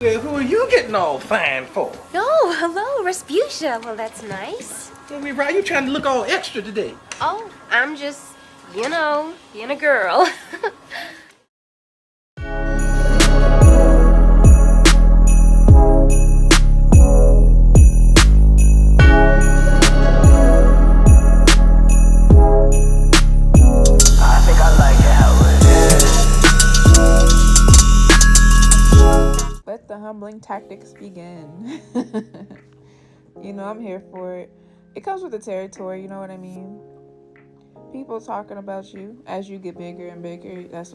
Well, who are you getting all fine for? Oh, hello, Rasputia. Well, that's nice. Tell me, right, you trying to look all extra today? Oh, I'm just, being a girl. I think I like it how it is. Let the humbling tactics begin. I'm here for it. It comes with the territory, you know what I mean? People talking about you as you get bigger and bigger. That's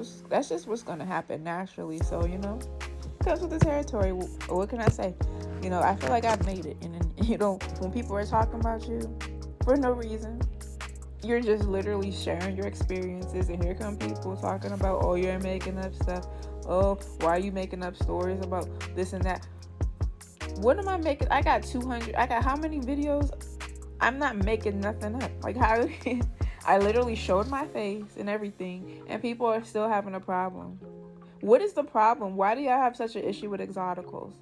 just what's gonna happen naturally. So, it comes with the territory. What can I say? I feel like I've made it. And then, when people are talking about you for no reason, you're just literally sharing your experiences, and here come people talking about, oh, you're making up stuff. Oh, why are you making up stories about this and that? What am I making? I got how many videos? I'm not making nothing up. Like, how? I literally showed my face and everything, and people are still having a problem. What is the problem? Why do y'all have such an issue with Exoticals?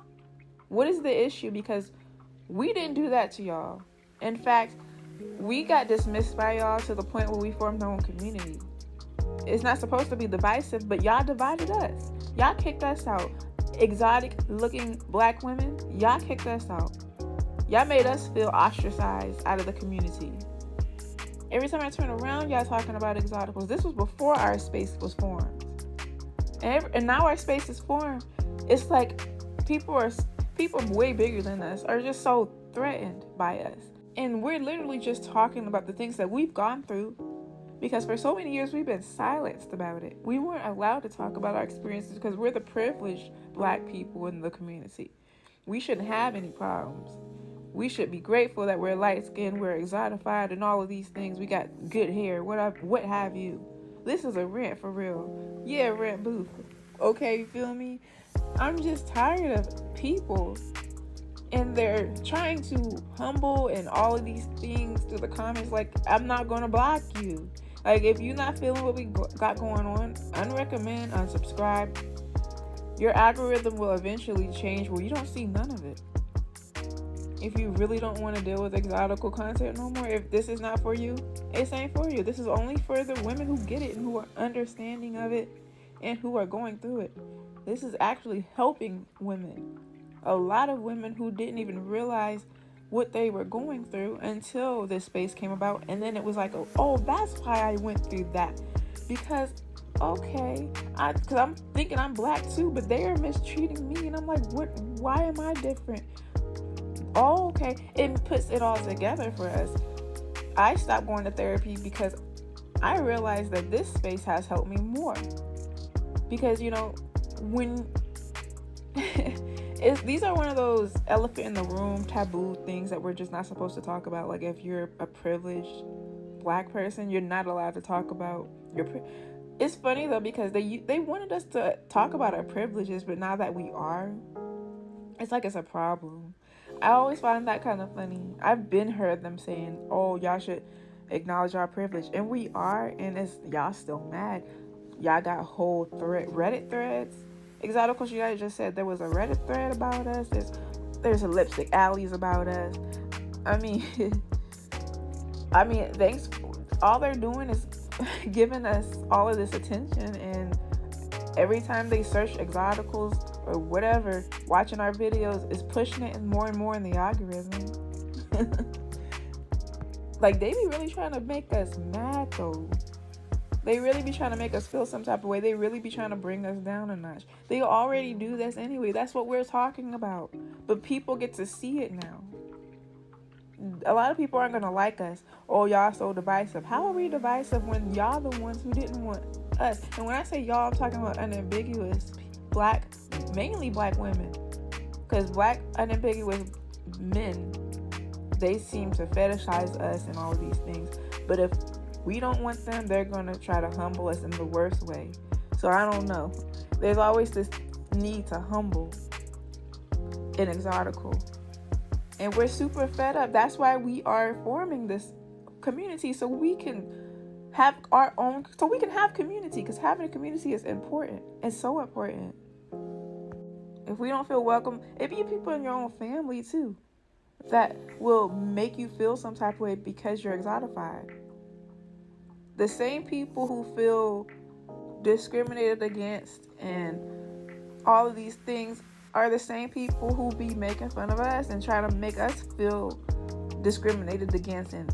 What is the issue? Because we didn't do that to y'all. In fact, we got dismissed by y'all to the point where we formed our own community. It's not supposed to be divisive, but y'all divided us. Y'all kicked us out. Exotic looking black women, y'all kicked us out. Y'all made us feel ostracized out of the community. Every time I turn around, y'all talking about Exoticals. This was before our space was formed. And now our space is formed. It's like people way bigger than us are just so threatened by us. And we're literally just talking about the things that we've gone through, because for so many years we've been silenced about it. We weren't allowed to talk about our experiences because we're the privileged black people in the community. We shouldn't have any problems. We should be grateful that we're light-skinned, we're exotified, and all of these things. We got good hair, what have you. This is a rant for real. Yeah, rant booth. Okay, you feel me? I'm just tired of people, and they're trying to humble and all of these things through the comments. Like, I'm not going to block you. Like, if you're not feeling what we got going on, unrecommend, unsubscribe. Your algorithm will eventually change where you don't see none of it. If you really don't want to deal with exotical content no more, if this is not for you, it ain't for you. This is only for the women who get it and who are understanding of it and who are going through it. This is actually helping women. A lot of women who didn't even realize what they were going through until this space came about, and then it was like, oh, that's why I went through that. Because because I'm thinking I'm black too, but they are mistreating me, and I'm like, what? Why am I different? Oh, okay. It puts it all together for us. I stopped going to therapy because I realized that this space has helped me more. Because, when these are one of those elephant in the room taboo things that we're just not supposed to talk about. Like, if you're a privileged black person, you're not allowed to talk about it's funny though, because they wanted us to talk about our privileges, but now that we are, it's like it's a problem. I always find that kind of funny. I've been heard them saying, oh, y'all should acknowledge our privilege, and we are, and it's y'all still mad. Y'all got whole Reddit threads. Exoticals, you guys just said there was a Reddit thread about us. There's a lipstick alleys about us. I mean, thanks. All they're doing is giving us all of this attention, and every time they search Exoticals or whatever, watching our videos is pushing it more and more in the algorithm. Like, they be really trying to make us mad though. They really be trying to make us feel some type of way. They really be trying to bring us down a notch. They already do this anyway. That's what we're talking about. But people get to see it now. A lot of people aren't going to like us. Oh, y'all so divisive. How are we divisive when y'all the ones who didn't want us? And when I say y'all, I'm talking about unambiguous mainly black women. Because black unambiguous men, they seem to fetishize us and all of these things. But if we don't want them, they're going to try to humble us in the worst way. So I don't know. There's always this need to humble an Exotical. And we're super fed up. That's why we are forming this community, so we can have community, because having a community is important. It's so important. If we don't feel welcome, it be people in your own family too that will make you feel some type of way because you're exotified. The same people who feel discriminated against and all of these things are the same people who be making fun of us and try to make us feel discriminated against and,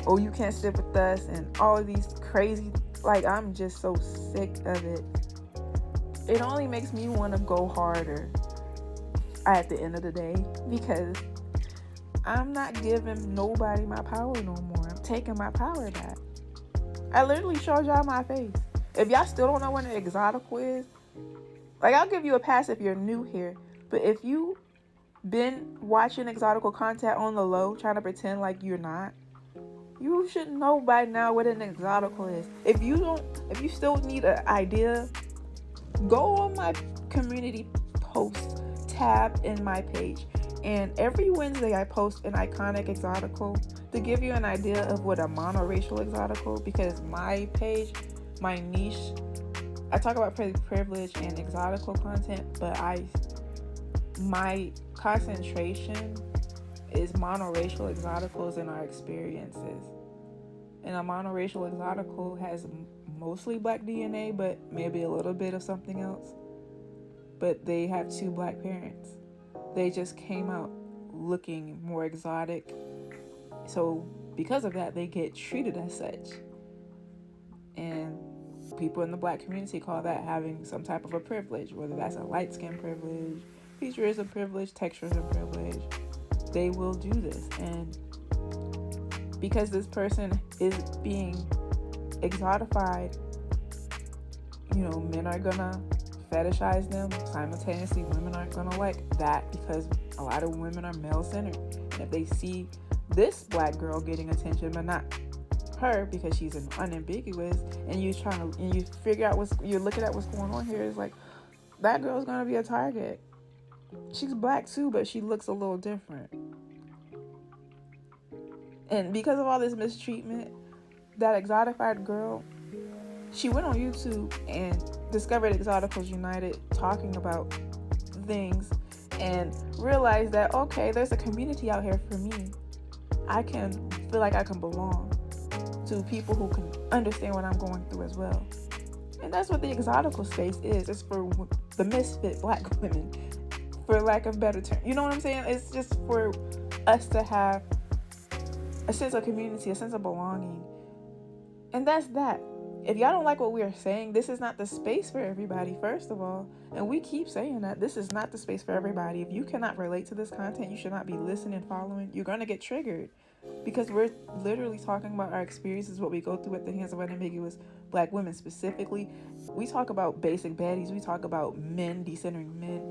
oh, you can't sit with us and all of these crazy, like, I'm just so sick of it. It only makes me want to go harder at the end of the day, because I'm not giving nobody my power no more. I'm taking my power back. I literally showed y'all my face. If y'all still don't know what an exotical is, like, I'll give you a pass if you're new here, but if you been watching exotical content on the low, trying to pretend like you're not, you should know by now what an exotical is. If you still need an idea, go on my community post tab in my page, and every Wednesday I post an iconic exotical to give you an idea of what a monoracial exotical, because my page, my niche, I talk about privilege and exotical content, but my concentration is monoracial exoticals and our experiences. And a monoracial exotical has mostly black DNA, but maybe a little bit of something else. But they have 2 black parents. They just came out looking more exotic. So because of that, they get treated as such. And people in the black community call that having some type of a privilege, whether that's a light skin privilege, featurism privilege, texturism privilege. They will do this. And because this person is being exotified, men are gonna fetishize them. Simultaneously, women aren't gonna like that because a lot of women are male-centered. And if they see this black girl getting attention but not her because she's an unambiguous, and you figure out you're looking at what's going on here, is like, that girl's gonna be a target. She's black too, but she looks a little different. And because of all this mistreatment, that exotified girl, she went on YouTube and discovered Exoticals United talking about things and realized that, okay, there's a community out here for me. I can feel like I can belong to people who can understand what I'm going through as well. And that's what the exotical space is. It's for the misfit black women, for lack of better term. You know what I'm saying? It's just for us to have a sense of community, a sense of belonging. And that's that. If y'all don't like what we are saying, this is not the space for everybody, first of all. And we keep saying that. This is not the space for everybody. If you cannot relate to this content, you should not be listening, following. You're going to get triggered. Because we're literally talking about our experiences, what we go through at the hands of unambiguous black women specifically. We talk about basic baddies. We talk about men, decentering men.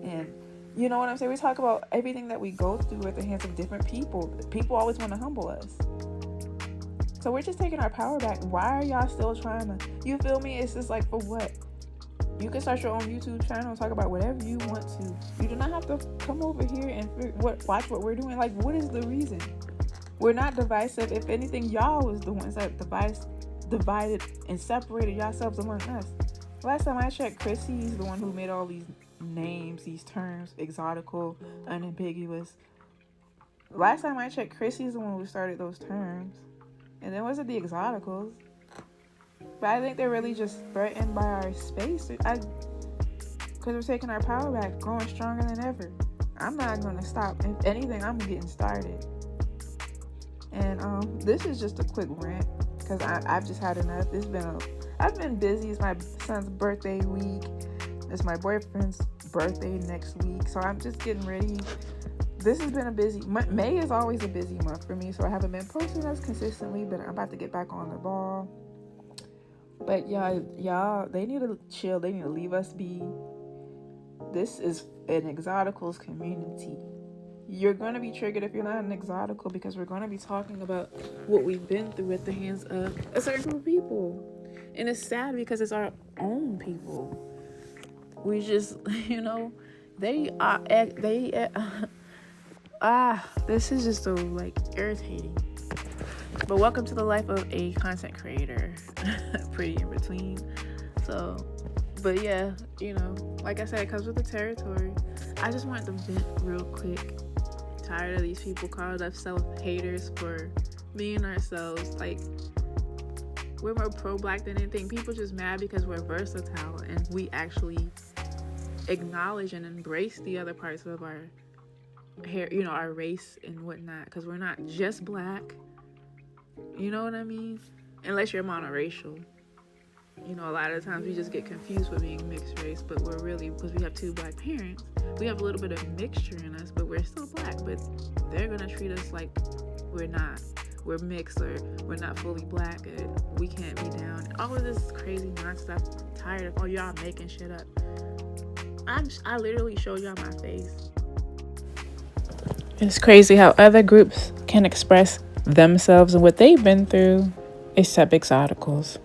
And you know what I'm saying? We talk about everything that we go through at the hands of different people. People always want to humble us. So we're just taking our power back. Why are y'all still trying to, you feel me? It's just like, for what? You can start your own YouTube channel and talk about whatever you want to. You do not have to come over here and watch what we're doing. Like, what is the reason? We're not divisive. If anything, y'all was the ones that divided and separated yourselves among us. Last time I checked, Chrissy's the one who made all these names, these terms, exotical, unambiguous. Last time I checked, Chrissy's the one who started those terms. And then was it the exoticals? But I think they're really just threatened by our space. Because we're taking our power back, growing stronger than ever. I'm not going to stop. If anything, I'm getting started. And this is just a quick rant because I've just had enough. I've been busy. It's my son's birthday week. It's my boyfriend's birthday next week. So I'm just getting ready. This has been a busy May is always a busy month for me, so I haven't been posting as consistently, but I'm about to get back on the ball. But y'all, they need to chill. They need to leave us be. This is an exoticals community. You're going to be triggered if you're not an exotical, because we're going to be talking about what we've been through at the hands of a certain group of people. And it's sad because it's our own people. We just, this is just so, irritating. But welcome to the life of a content creator. Pretty in between. So, But yeah, like I said, it comes with the territory. I just wanted to vent real quick. Tired of these people calling us self-haters for being ourselves. Like, we're more pro-black than anything. People just mad because we're versatile and we actually acknowledge and embrace the other parts of our hair, our race and whatnot, because we're not just black. You know what I mean? Unless you're monoracial. A lot of times we just get confused with being mixed race, but we're really, because we have two black parents, we have a little bit of mixture in us, but we're still black. But they're gonna treat us like we're not. We're mixed, or we're not fully black, and we can't be down. All of this crazy nonsense. I'm tired of all y'all making shit up. I literally showed y'all my face. It's crazy how other groups can express themselves and what they've been through, except Exoticals.